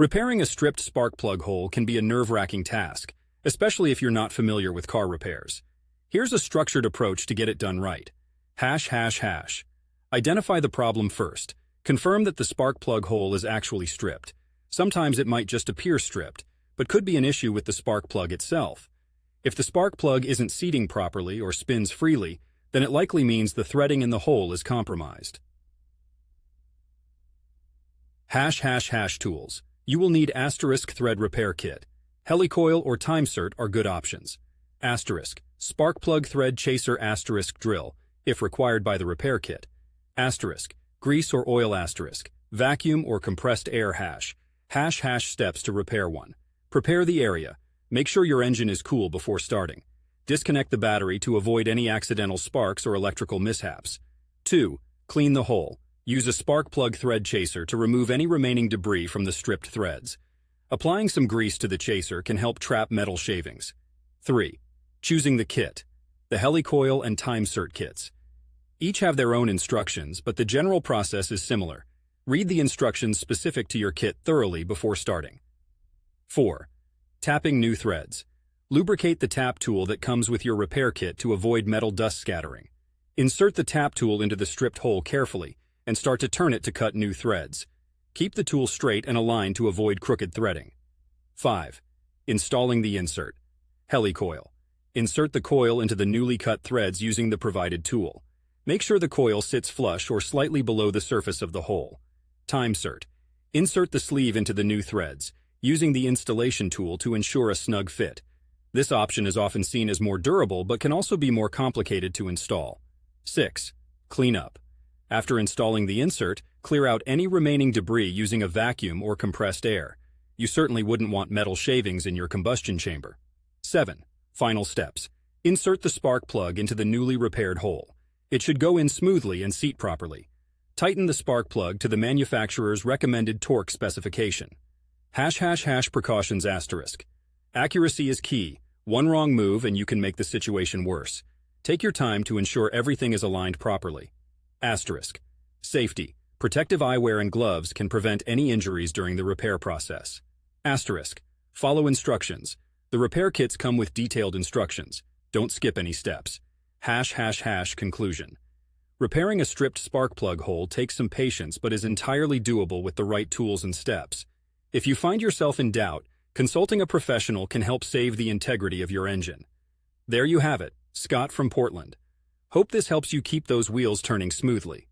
Repairing a stripped spark plug hole can be a nerve-wracking task, especially if you're not familiar with car repairs. Here's a structured approach to get it done right. ###. Identify the problem first. Confirm that the spark plug hole is actually stripped. Sometimes it might just appear stripped, but could be an issue with the spark plug itself. If the spark plug isn't seating properly or spins freely, then it likely means the threading in the hole is compromised. ### tools. You will need * thread repair kit. Helicoil or Timecert are good options. * spark plug thread chaser * drill, if required by the repair kit. * grease or oil * vacuum or compressed air ### steps to repair one. Prepare the area. Make sure your engine is cool before starting. Disconnect the battery to avoid any accidental sparks or electrical mishaps. 2. Clean the hole. Use a spark plug thread chaser to remove any remaining debris from the stripped threads. Applying some grease to the chaser can help trap metal shavings. 3. Choosing the kit. The Helicoil and Timecert kits. Each have their own instructions, but the general process is similar. Read the instructions specific to your kit thoroughly before starting. 4. Tapping new threads. Lubricate the tap tool that comes with your repair kit to avoid metal dust scattering. Insert the tap tool into the stripped hole carefully and start to turn it to cut new threads. Keep the tool straight and aligned to avoid crooked threading. 5. Installing the insert. Helicoil. Insert the coil into the newly cut threads using the provided tool. Make sure the coil sits flush or slightly below the surface of the hole. Timecert. Insert the sleeve into the new threads, using the installation tool to ensure a snug fit. This option is often seen as more durable but can also be more complicated to install. 6. Clean up. After installing the insert, clear out any remaining debris using a vacuum or compressed air. You certainly wouldn't want metal shavings in your combustion chamber. 7. Final steps. Insert the spark plug into the newly repaired hole. It should go in smoothly and seat properly. Tighten the spark plug to the manufacturer's recommended torque specification. ### precautions *. Accuracy is key. One wrong move and you can make the situation worse. Take your time to ensure everything is aligned properly. *. Safety. Protective eyewear and gloves can prevent any injuries during the repair process. *. Follow instructions. The repair kits come with detailed instructions. Don't skip any steps. ### conclusion. Repairing a stripped spark plug hole takes some patience but is entirely doable with the right tools and steps. If you find yourself in doubt, consulting a professional can help save the integrity of your engine. There you have it, Scott from Portland. Hope this helps you keep those wheels turning smoothly.